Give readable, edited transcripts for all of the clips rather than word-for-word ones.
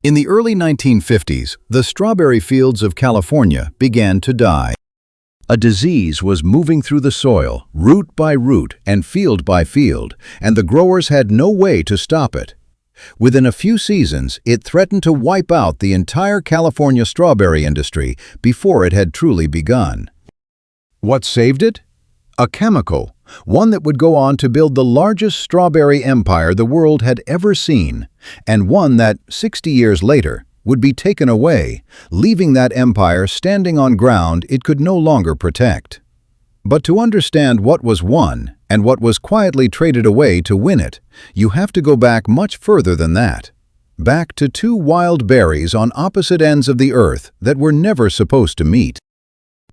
In the early 1950s, the strawberry fields of California began to die. A disease was moving through the soil, root by root and field by field, and the growers had no way to stop it. Within a few seasons, it threatened to wipe out the entire California strawberry industry before it had truly begun. What saved it? A chemical, one that would go on to build the largest strawberry empire the world had ever seen, and one that, 60 years later, would be taken away, leaving that empire standing on ground it could no longer protect. But to understand what was won and what was quietly traded away to win it, you have to go back much further than that. Back to two wild berries on opposite ends of the earth that were never supposed to meet.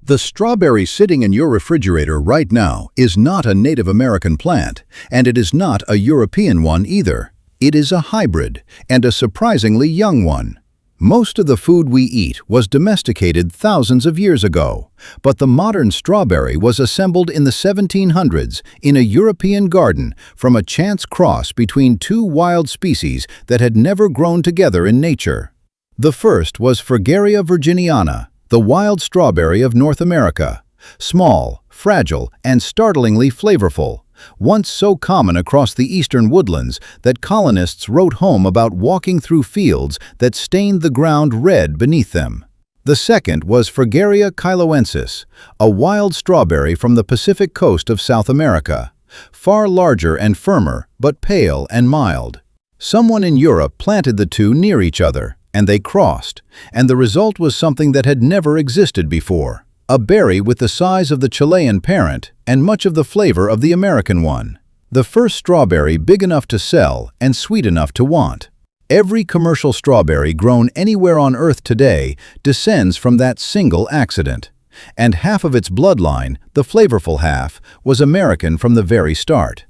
The strawberry sitting in your refrigerator right now is not a Native American plant, and it is not a European one either. It is a hybrid, and a surprisingly young one. Most of the food we eat was domesticated thousands of years ago, but the modern strawberry was assembled in the 1700s in a European garden from a chance cross between two wild species that had never grown together in nature. The first was Fragaria virginiana, the wild strawberry of North America, small, fragile, and startlingly flavorful, once so common across the eastern woodlands that colonists wrote home about walking through fields that stained the ground red beneath them. The second was Fragaria chiloensis, a wild strawberry from the Pacific coast of South America, far larger and firmer, but pale and mild. Someone in Europe planted the two near each other, and they crossed, and the result was something that had never existed before. A berry with the size of the Chilean parent and much of the flavor of the American one. The first strawberry big enough to sell and sweet enough to want. Every commercial strawberry grown anywhere on Earth today descends from that single accident. And half of its bloodline, the flavorful half, was American from the very start.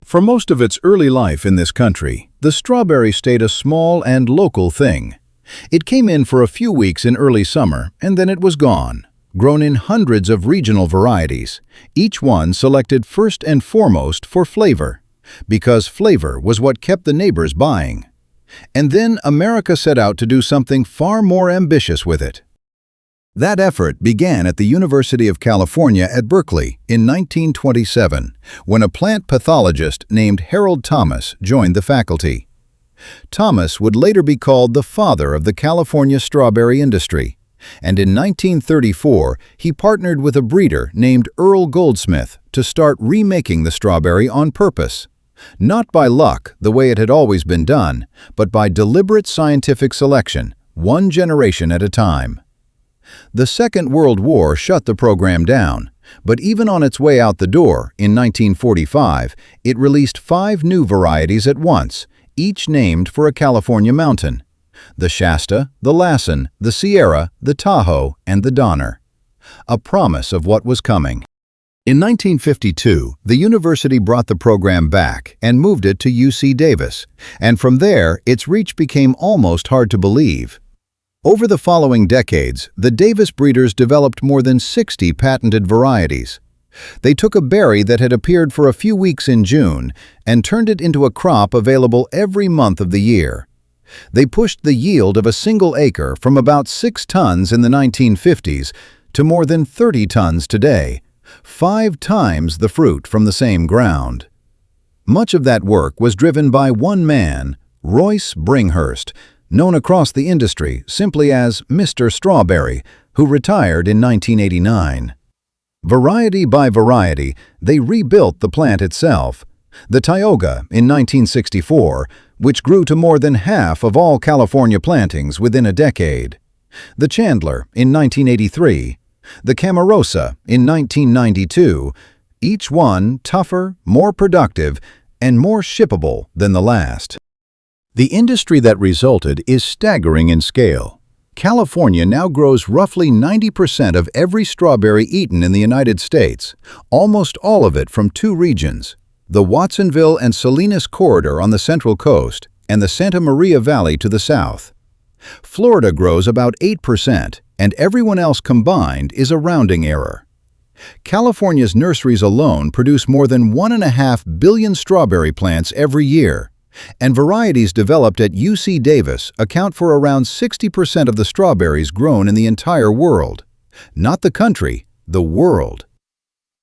For most of its early life in this country, the strawberry stayed a small and local thing. It came in for a few weeks in early summer, and then it was gone. Grown in hundreds of regional varieties, each one selected first and foremost for flavor, because flavor was what kept the neighbors buying. And then America set out to do something far more ambitious with it. That effort began at the University of California at Berkeley in 1927, when a plant pathologist named Harold Thomas joined the faculty. Thomas would later be called the father of the California strawberry industry. And in 1934, he partnered with a breeder named Earl Goldsmith to start remaking the strawberry on purpose. Not by luck, the way it had always been done, but by deliberate scientific selection, one generation at a time. The Second World War shut the program down, but even on its way out the door, in 1945, it released 5 new varieties at once, each named for a California mountain. The Shasta, the Lassen, the Sierra, the Tahoe, and the Donner. A promise of what was coming. In 1952, the university brought the program back and moved it to UC Davis, and from there, its reach became almost hard to believe. Over the following decades, the Davis breeders developed more than 60 patented varieties. They took a berry that had appeared for a few weeks in June and turned it into a crop available every month of the year. They pushed the yield of a single acre from about 6 tons in the 1950s to more than 30 tons today, 5 times the fruit from the same ground. Much of that work was driven by one man, Royce Bringhurst, known across the industry simply as Mr. Strawberry, who retired in 1989. Variety by variety, they rebuilt the plant itself. The Tioga in 1964, which grew to more than half of all California plantings within a decade. The Chandler in 1983. The Camarosa in 1992, each one tougher, more productive, and more shippable than the last. The industry that resulted is staggering in scale. California now grows roughly 90% of every strawberry eaten in the United States, almost all of it from 2 regions. The Watsonville and Salinas corridor on the Central Coast, and the Santa Maria Valley to the south. Florida grows about 8%, and everyone else combined is a rounding error. California's nurseries alone produce more than 1.5 billion strawberry plants every year, And varieties developed at UC Davis account for around 60% of the strawberries grown in the entire world. Not the country, the world.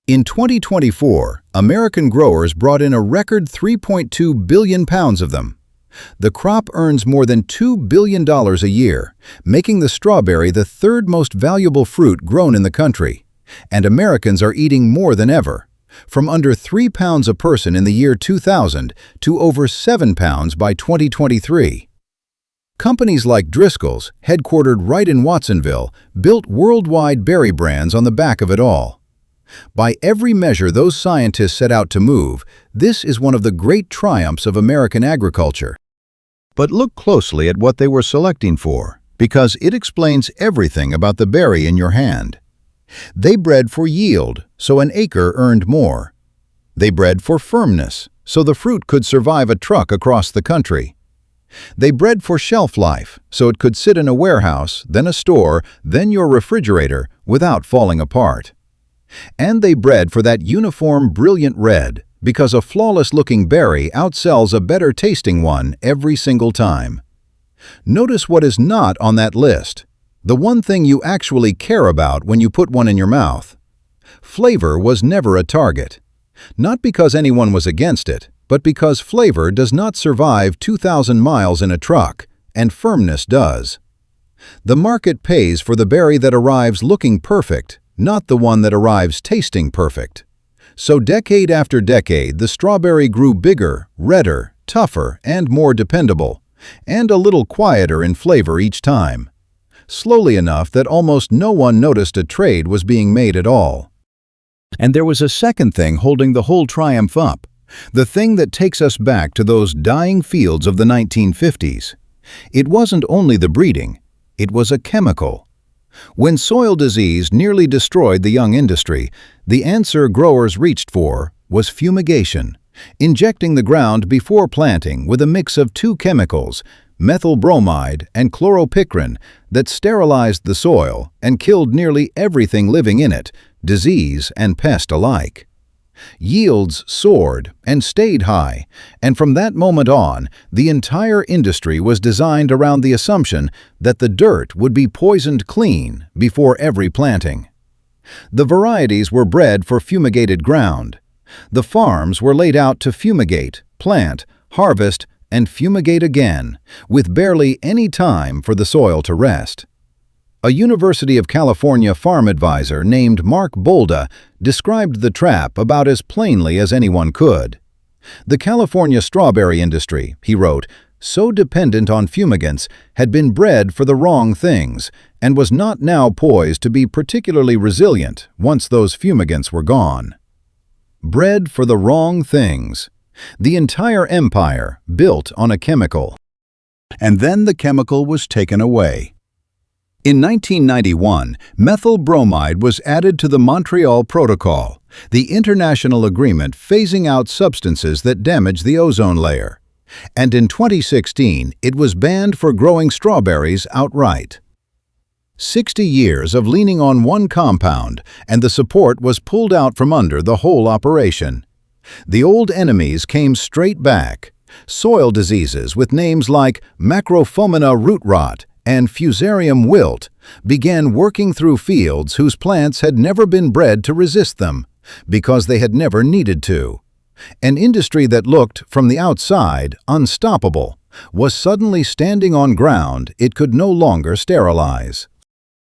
In 2024, American growers brought in a record 3.2 billion pounds of them. The crop earns more than $2 billion a year, making the strawberry the third most valuable fruit grown in the country. And Americans are eating more than ever, from under 3 pounds a person in the year 2000 to over 7 pounds by 2023. Companies like Driscoll's, headquartered right in Watsonville, built worldwide berry brands on the back of it all. By every measure those scientists set out to move, this is one of the great triumphs of American agriculture. But look closely at what they were selecting for, because it explains everything about the berry in your hand. They bred for yield, so an acre earned more. They bred for firmness, so the fruit could survive a truck across the country. They bred for shelf life, so it could sit in a warehouse, then a store, then your refrigerator, without falling apart. And they bred for that uniform, brilliant red, because a flawless-looking berry outsells a better-tasting one every single time. Notice what is not on that list. The one thing you actually care about when you put one in your mouth. Flavor was never a target. Not because anyone was against it, but because flavor does not survive 2,000 miles in a truck, and firmness does. The market pays for the berry that arrives looking perfect, not the one that arrives tasting perfect. So decade after decade, the strawberry grew bigger, redder, tougher, and more dependable, and a little quieter in flavor each time. Slowly enough that almost no one noticed a trade was being made at all. And there was a second thing holding the whole triumph up, the thing that takes us back to those dying fields of the 1950s. It wasn't only the breeding, it was a chemical. When soil disease nearly destroyed the young industry, the answer growers reached for was fumigation, injecting the ground before planting with a mix of two chemicals, methyl bromide and chloropicrin, that sterilized the soil and killed nearly everything living in it, disease and pest alike. Yields soared and stayed high, and from that moment on, the entire industry was designed around the assumption that the dirt would be poisoned clean before every planting. The varieties were bred for fumigated ground. The farms were laid out to fumigate, plant, harvest, and fumigate again, with barely any time for the soil to rest. A University of California farm advisor named Mark Bolda described the trap about as plainly as anyone could. The California strawberry industry, he wrote, so dependent on fumigants, had been bred for the wrong things and was not now poised to be particularly resilient once those fumigants were gone. Bred for the wrong things. The entire empire built on a chemical. And then the chemical was taken away. In 1991, methyl bromide was added to the Montreal Protocol, the international agreement phasing out substances that damage the ozone layer. And in 2016, it was banned for growing strawberries outright. 60 years of leaning on one compound, and the support was pulled out from under the whole operation. The old enemies came straight back. Soil diseases with names like Macrophomina root rot and Fusarium wilt began working through fields whose plants had never been bred to resist them, because they had never needed to. An industry that looked, from the outside, unstoppable, was suddenly standing on ground it could no longer sterilize.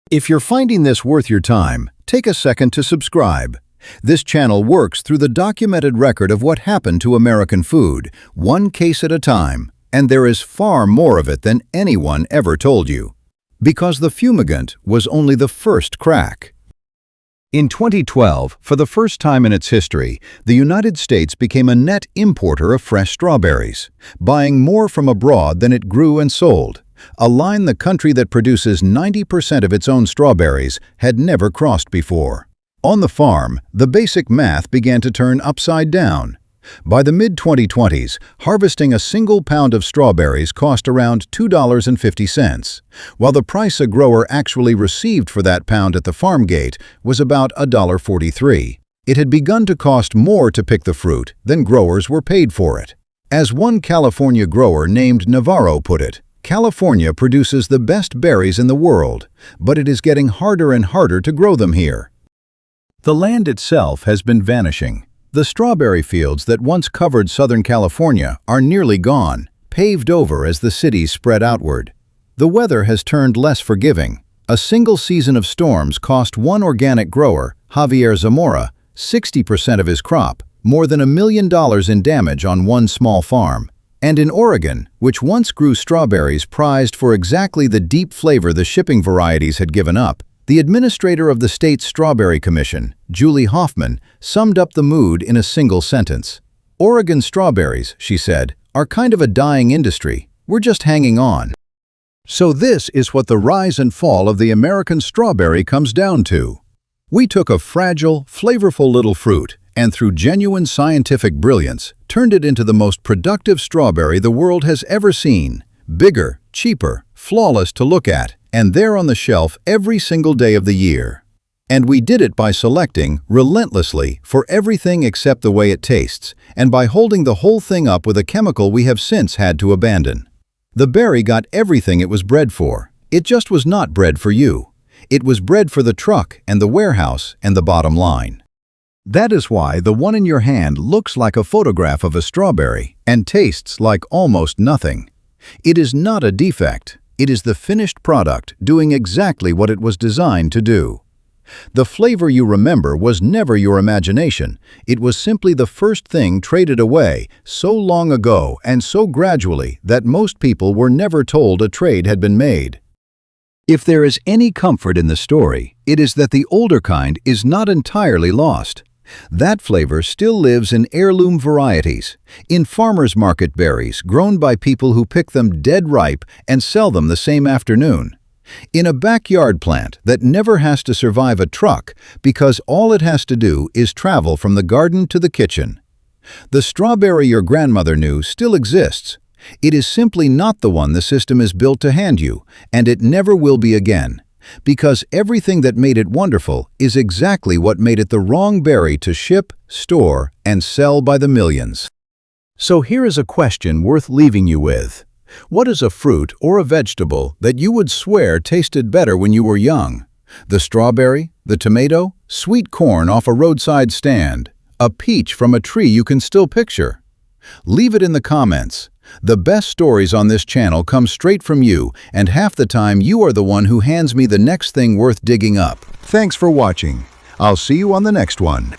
If you're finding this worth your time, take a second to subscribe. This channel works through the documented record of what happened to American food, one case at a time, and there is far more of it than anyone ever told you. Because the fumigant was only the first crack. In 2012, for the first time in its history, the United States became a net importer of fresh strawberries, buying more from abroad than it grew and sold, a line the country that produces 90% of its own strawberries had never crossed before. On the farm, the basic math began to turn upside down. By the mid-2020s, harvesting a single pound of strawberries cost around $2.50, while the price a grower actually received for that pound at the farm gate was about $1.43. It had begun to cost more to pick the fruit than growers were paid for it. As one California grower named Navarro put it, California produces the best berries in the world, but it is getting harder and harder to grow them here. The land itself has been vanishing. The strawberry fields that once covered Southern California are nearly gone, paved over as the cities spread outward. The weather has turned less forgiving. A single season of storms cost one organic grower, Javier Zamora, 60% of his crop, more than $1 million in damage on one small farm. And in Oregon, which once grew strawberries prized for exactly the deep flavor the shipping varieties had given up, the administrator of the state's Strawberry Commission, Julie Hoffman, summed up the mood in a single sentence. "Oregon strawberries," she said, "are kind of a dying industry. We're just hanging on." So this is what the rise and fall of the American strawberry comes down to. We took a fragile, flavorful little fruit and through genuine scientific brilliance, turned it into the most productive strawberry the world has ever seen. Bigger, cheaper, flawless to look at, and there on the shelf every single day of the year. And we did it by selecting, relentlessly, for everything except the way it tastes, and by holding the whole thing up with a chemical we have since had to abandon. The berry got everything it was bred for. It just was not bred for you. It was bred for the truck and the warehouse and the bottom line. That is why the one in your hand looks like a photograph of a strawberry and tastes like almost nothing. It is not a defect. It is the finished product doing exactly what it was designed to do. The flavor you remember was never your imagination. It was simply the first thing traded away so long ago and so gradually that most people were never told a trade had been made. If there is any comfort in the story, it is that the older kind is not entirely lost. That flavor still lives in heirloom varieties, in farmers' market berries grown by people who pick them dead ripe and sell them the same afternoon, in a backyard plant that never has to survive a truck because all it has to do is travel from the garden to the kitchen. The strawberry your grandmother knew still exists. It is simply not the one the system is built to hand you, and it never will be again. Because everything that made it wonderful is exactly what made it the wrong berry to ship, store, and sell by the millions. So here is a question worth leaving you with. What is a fruit or a vegetable that you would swear tasted better when you were young? The strawberry, the tomato, sweet corn off a roadside stand, a peach from a tree you can still picture? Leave it in the comments. The best stories on this channel come straight from you, and half the time you are the one who hands me the next thing worth digging up. Thanks for watching. I'll see you on the next one.